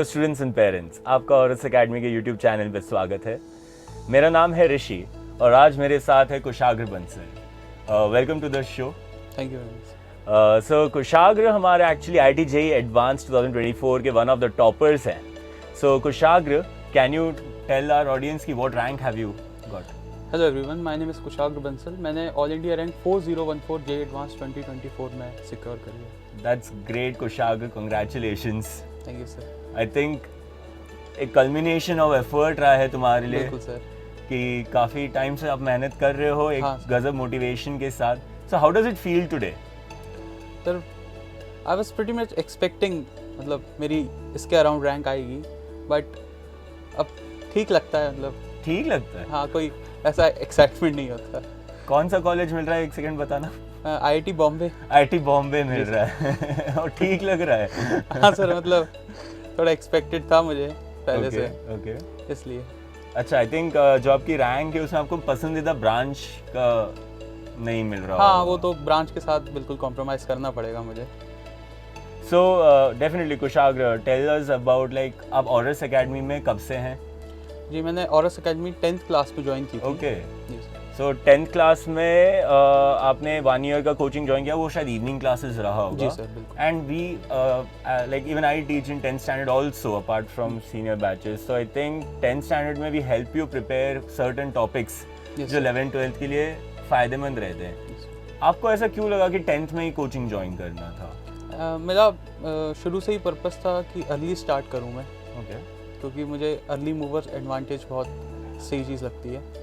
Hello students and parents, आपका औरस academy के YouTube channel पर स्वागत है। मेरा नाम है ऋषि और आज मेरे साथ है Kushagra Bansal. Welcome to the show. Thank you. So Kushagra हमारे एक्चुअली IIT JEE Advanced 2024 के वन ऑफ द टॉपर्स हैं। So Kushagra, can you tell our audience की what rank have you got? Hello everyone, my name is Kushagra Bansal. मैंने all India rank 4014 JEE Advanced 2024 में secure कर लिया। That's great Kushagra, congratulations. Thank you sir. I think एक culmination of effort रहा है तुम्हारे लिए। बिल्कुल सर। कि काफ़ी टाइम से आप मेहनत कर रहे हो एक गजब मोटिवेशन के साथ। So how does it feel today? Sir I was pretty much expecting, मतलब मेरी इसके अराउंड रैंक आएगी, बट अब ठीक लगता है। मतलब ठीक लगता है? हाँ, कोई ऐसा एक्साइटमेंट नहीं होता। कौन सा कॉलेज मिल रहा है, एक सेकंड बताना। IIT बॉम्बे। IIT बॉम्बे मिल रहा है और ठीक लग रहा है। हाँ सर, मतलब थोड़ा एक्सपेक्टेड था मुझे पहले से। ओके। इसलिए। अच्छा, आई थिंक जो आपकी रैंक है उसमें आपको पसंदीदा ब्रांच का नहीं मिल रहा। हाँ, वो तो ब्रांच के साथ बिल्कुल कॉम्प्रोमाइज़ करना पड़ेगा मुझे। So definitely Kushagra, tell us about like आप ऑरस एकेडमी में कब से हैं? जी, मैंने ऑरस एकेडमी 10th क्लास में ज्वाइन की थी। ओके। सो 10th क्लास में आपने 1 ईयर का कोचिंग ज्वाइन किया, वो शायद इवनिंग क्लासेस रहा होगा। जी सर, बिल्कुल। And we like even I teach in 10th standard also apart from senior batches. So I think 10th standard में भी help you prepare certain topics जो 11th 12th के लिए फ़ायदेमंद रहते हैं। आपको ऐसा क्यों लगा कि 10th में ही कोचिंग ज्वाइन करना था? मेरा शुरू से ही पर्पस था कि अर्ली स्टार्ट करूं मैं। ओके। क्योंकि मुझे अर्ली मूवर एडवांटेज बहुत सही चीज़ लगती है।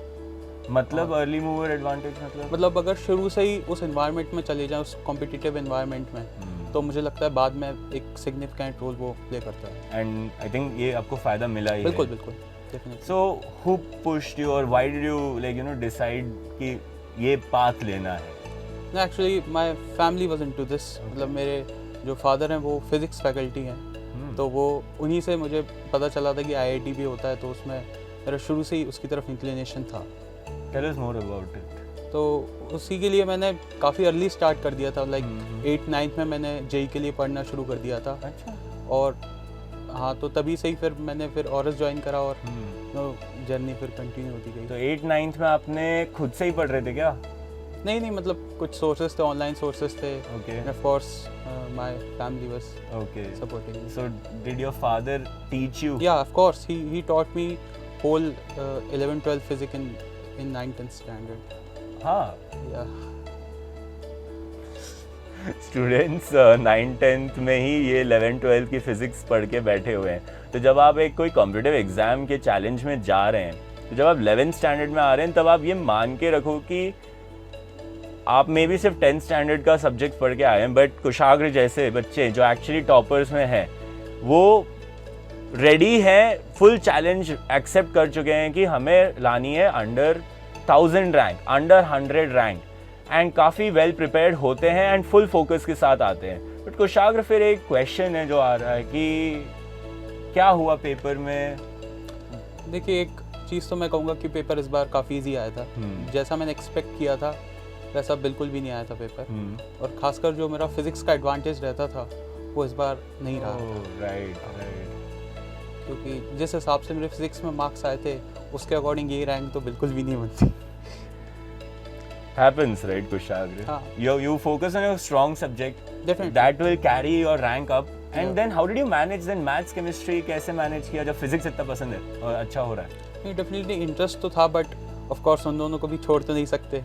मतलब अर्ली मूवर एडवांटेज मतलब अगर शुरू से ही उस एनवायरनमेंट में चले जाएं, उस कॉम्पिटिटिव एनवायरनमेंट में, तो मुझे लगता है बाद में एक सिग्निफिकेंट रोल वो प्ले करता है। एंड आई थिंक ये आपको फ़ायदा मिला ही बिल्कुल है। बिल्कुल, definitely. So who pushed you और why did you like decide कि ये पाथ लेना है? नहीं, actually my family was into this. मतलब मेरे जो फादर हैं वो फिज़िक्स फैकल्टी हैं, तो वो उन्हीं से मुझे पता चला था कि IIT भी होता है, तो उसमें मेरा शुरू से ही उसकी तरफ इंक्लिनेशन था। Tell us more about it. तो उसी के लिए मैंने काफ़ी अर्ली स्टार्ट कर दिया था। लाइक 8th-9th में मैंने JEE के लिए पढ़ना शुरू कर दिया था। अच्छा। और हाँ, तो तभी से ही फिर मैंने ऑरस ज्वाइन करा और जर्नी फिर कंटिन्यू होती गई। तो 8th-9th में आपने खुद से ही पढ़ रहे थे क्या? नहीं, मतलब कुछ सोर्सेज थे, ऑनलाइन सोर्सेज थे। Okay. Of course my family was okay supporting me. So did your father teach you? या ऑफ कोर्स ही taught me whole 11th-12th physics in 9th-10th standard. हाँ। या स्टूडेंट्स 9th-10th में ही ये 11th-12th की physics पढ़ के बैठे हुए हैं। तो जब आप एक कोई कॉम्पिटिटिव एग्जाम के चैलेंज में जा रहे हैं, तो जब आप 11th स्टैंडर्ड में आ रहे हैं, तब आप ये मान के रखो कि आप मे भी सिर्फ 10th स्टैंडर्ड का सब्जेक्ट पढ़ के आए हैं, बट कुशाग्र जैसे बच्चे जो एक्चुअली टॉपर्स में हैं, वो रेडी है, फुल चैलेंज एक्सेप्ट कर चुके हैं कि हमें लानी है under 1000 rank, under 100 rank, and काफ़ी वेल प्रिपेयर्ड होते हैं एंड फुल फोकस के साथ आते हैं। बट कुशाग्र, फिर एक क्वेश्चन है जो आ रहा है कि क्या हुआ पेपर में? देखिए, एक चीज़ तो मैं कहूँगा कि पेपर इस बार काफ़ी इजी आया था। जैसा मैंने एक्सपेक्ट किया था वैसा बिल्कुल भी नहीं आया था पेपर। और खासकर जो मेरा फिजिक्स का एडवांटेज रहता था वो इस बार नहीं रहा। राइट। क्योंकि जिस हिसाब से मेरे फिजिक्स में मार्क्स आए थे, उसके अकॉर्डिंग ये रैंक तो बिल्कुल भी नहीं बनती। Happens, right, Kushagra? हाँ. You focus on your strong subject. Definitely. That will carry your rank up. And then how did you manage then maths, chemistry कैसे manage किया जब फिजिक्स इतना पसंद है और अच्छा हो रहा है? नहीं, डेफिनेटली इंटरेस्ट तो था, बट ऑफ कोर्स उन दोनों को भी छोड़ तो नहीं सकते।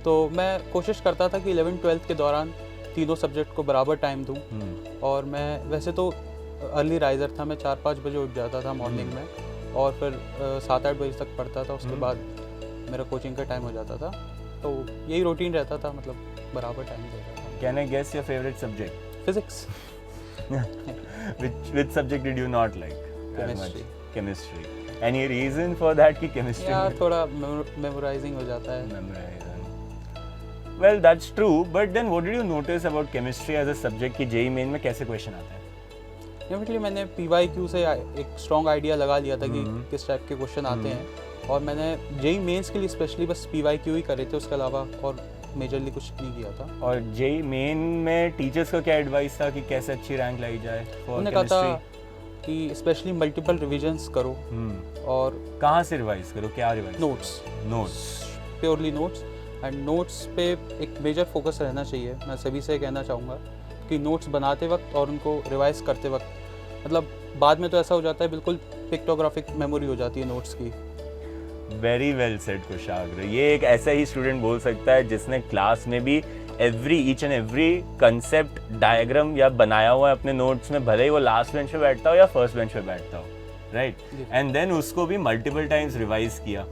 तो मैं कोशिश करता था कि 11th-12th के दौरान तीनों सब्जेक्ट को बराबर टाइम दूं। और मैं वैसे तो अर्ली राइजर था, मैं 4-5 बजे उठ जाता था मॉर्निंग में, और फिर 7-8 बजे तक पढ़ता था। उसके बाद मेरा कोचिंग का टाइम हो जाता था, तो यही रूटीन रहता था, मतलब बराबर टाइम देता था। Can I guess your favorite subject? Physics. Which subject did you not like? Chemistry. Chemistry. Any reason for that कि chemistry? या थोड़ा मेमोराइजिंग हो जाता है। Memorizing. Well, that's true. But then what did you notice about chemistry as a subject कि JEE Main में कैसे question आते हैं? डेफिनेटली मैंने PYQ से एक स्ट्रॉन्ग आइडिया लगा लिया था कि किस टाइप के क्वेश्चन आते हैं, और मैंने JEE मेंस के लिए स्पेशली बस PYQ ही करे थे, उसके अलावा और मेजरली कुछ नहीं किया था। और JEE मेन में टीचर्स का क्या एडवाइस था कि कैसे अच्छी रैंक लाई जाए? उन्होंने कहा था कि स्पेशली मल्टीपल रिविजन्स करो। और कहाँ से रिवाइज करो, क्या revise? Notes, purely notes. And notes पे एक मेजर फोकस रहना चाहिए। मैं सभी से कहना चाहूँगा कि नोट्स बनाते वक्त और उनको रिवाइज करते वक्त, मतलब बाद में तो ऐसा हो जाता है बिल्कुल पिक्टोग्राफिक मेमोरी हो जाती है नोट्स की। वेरी वेल सेड कुशाग्र। ये एक ऐसा ही स्टूडेंट बोल सकता है जिसने क्लास में भी each and every concept diagram या बनाया हुआ है अपने नोट्स में, भले ही वो लास्ट बेंच पे बैठता हो या फर्स्ट बेंच पे बैठता हो, राइट? एंड देन उसको भी मल्टीपल टाइम्स रिवाइज किया,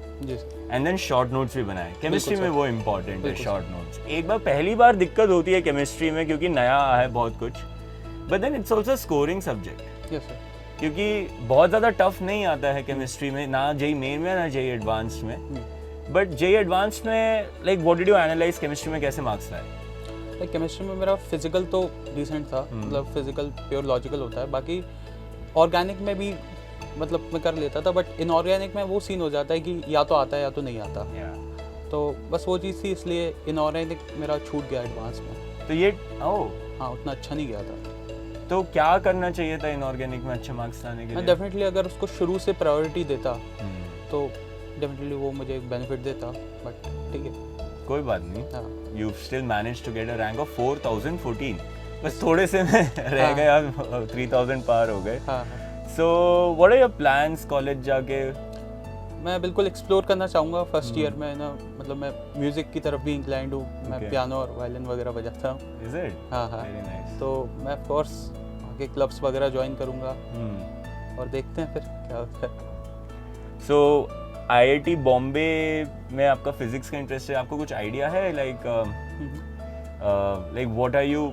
एंड देन शॉर्ट नोट्स भी बनाए। केमिस्ट्री में वो इम्पोर्टेंट है, शॉर्ट नोट्स। एक बार पहली बार दिक्कत होती है केमिस्ट्री में क्योंकि नया है बहुत कुछ, but then it's also scoring subject. Yes sir. क्योंकि बहुत ज़्यादा टफ नहीं आता है केमिस्ट्री में, ना JEE मेन में ना JEE एडवांस्ड में। बट JEE एडवांस्ड में like what did you analyse, chemistry में कैसे मार्क्स लाए? लाइक केमिस्ट्री में मेरा फिजिकल तो डिसेंट था, मतलब फिजिकल प्योर लॉजिकल होता है। बाकी ऑर्गेनिक में भी मतलब मैं कर लेता था, बट इनऑर्गेनिक में वो सीन हो जाता है कि या तो आता है या तो नहीं आता। तो बस वो चीज़ थी, इसलिए इनऑर्गेनिक मेरा छूट गया एडवांस में। तो ये हाँ, उतना अच्छा नहीं गया था। तो क्या करना चाहिए था इनऑर्गेनिक में अच्छे मार्क्स लाने के लिए? डेफिनेटली अगर उसको शुरू से प्रायोरिटी देता तो डेफिनेटली वो मुझे एक बेनिफिट देता, बट ठीक है, कोई बात नहीं। You still manage to get a rank of 4014, बस थोड़े से में रह गए, अब 3000 पार हो गए। So what are your plans college जाके? मैं बिल्कुल एक्सप्लोर करना चाहूँगा फर्स्ट ईयर में ना, मतलब मैं म्यूज़िक की तरफ भी इंक्लाइंड हूँ। मैं पियानो और वायलिन वगैरह बजाता हूँ। Is it? हाँ। Very nice. तो मैं ऑफ कोर्स आगे क्लब्स वगैरह ज्वाइन करूँगा और देखते हैं फिर क्या होता है। सो IIT बॉम्बे में आपका फिजिक्स का इंटरेस्ट है, आपको कुछ आइडिया है like what are you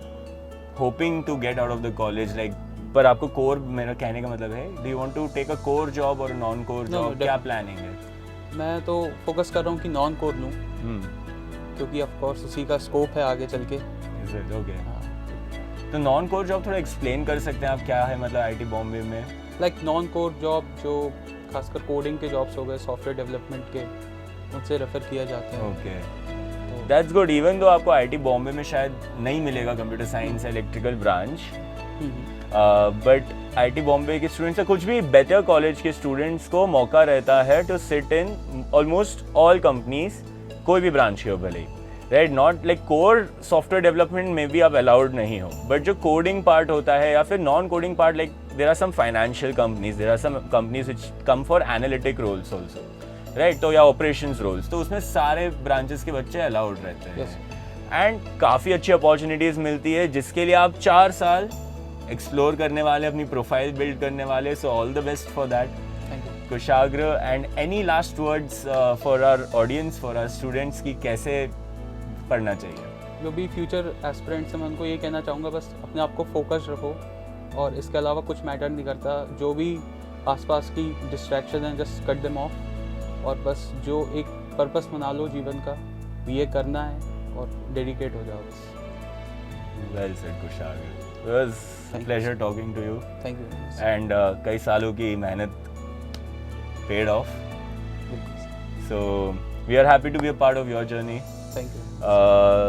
hoping to get out of the college? Like पर आपको कोर, मेरा कहने का मतलब है, do you want to take a core job और नॉन कोर जॉब? क्या प्लानिंग है? मैं तो फोकस कर रहा हूँ कि नॉन कोर लूँ, क्योंकि ऑफ कोर्स उसी का स्कोप है आगे चल के। Is it? ओके। तो नॉन कोर जॉब थोड़ा एक्सप्लेन कर सकते हैं आप, क्या है मतलब IIT बॉम्बे में? लाइक नॉन कोर जॉब जो खासकर कोडिंग के जॉब्स हो गए, सॉफ्टवेयर डेवलपमेंट के, उनसे रेफर किया जाते हैं। Okay, that's good. Even though आपको IIT बॉम्बे में शायद नहीं मिलेगा computer science electrical branch, but IIT Bombay के स्टूडेंट्स या कुछ भी बेटर कॉलेज के स्टूडेंट्स को मौका रहता है to sit in almost all companies, कोई भी ब्रांच के हो भले ही, right? Not like core software development में भी आप अलाउड नहीं हो, बट जो कोडिंग पार्ट होता है या फिर non coding part, like there are some financial companies, there are some companies which come for analytic roles also, right? तो या ऑपरेशंस रोल्स, तो उसमें सारे ब्रांचेस के बच्चे अलाउड रहते हैं एंड काफ़ी अच्छी अपॉर्चुनिटीज़ मिलती है जिसके लिए आप 4 साल एक्सप्लोर करने वाले, अपनी प्रोफाइल बिल्ड करने वाले। So all the best for that Kushagra. And any last words for our audience, for our students की कैसे पढ़ना चाहिए? जो भी फ्यूचर एस्पिरेंट्स हैं मैं उनको ये कहना चाहूँगा, बस अपने आप को फोकस रखो और इसके अलावा कुछ मैटर नहीं करता। जो भी आसपास की डिस्ट्रैक्शन है जस्ट कट देम ऑफ, और बस जो एक पर्पस बना लो जीवन का, ये करना है और डेडिकेट हो जाओ बस। Well said Kushagra, it was a pleasure talking to you. Thank you. And कई सालों की मेहनत paid off, so we are happy to be a part of your journey. Thank you.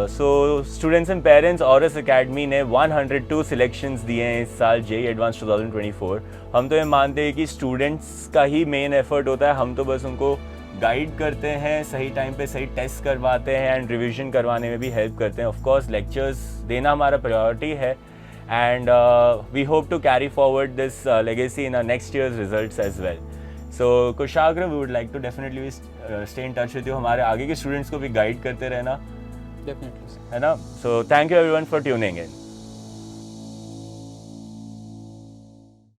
So students and parents, Auras academy ने 102 selections दिए हैं इस साल JEE advance 2024। हम तो ये मानते हैं कि स्टूडेंट्स का ही मेन एफर्ट होता है, हम तो बस उनको गाइड करते हैं, सही टाइम पे सही टेस्ट करवाते हैं एंड रिवीजन करवाने में भी हेल्प करते हैं। ऑफ कोर्स लेक्चर्स देना हमारा प्रायोरिटी है and we hope to carry forward this legacy in our next years results as well. So Kushagra, we would like to definitely stay in touch with you, हमारे आगे के students को भी guide करते रहना, डेफिनेटली, है ना? So thank you everyone for tuning in.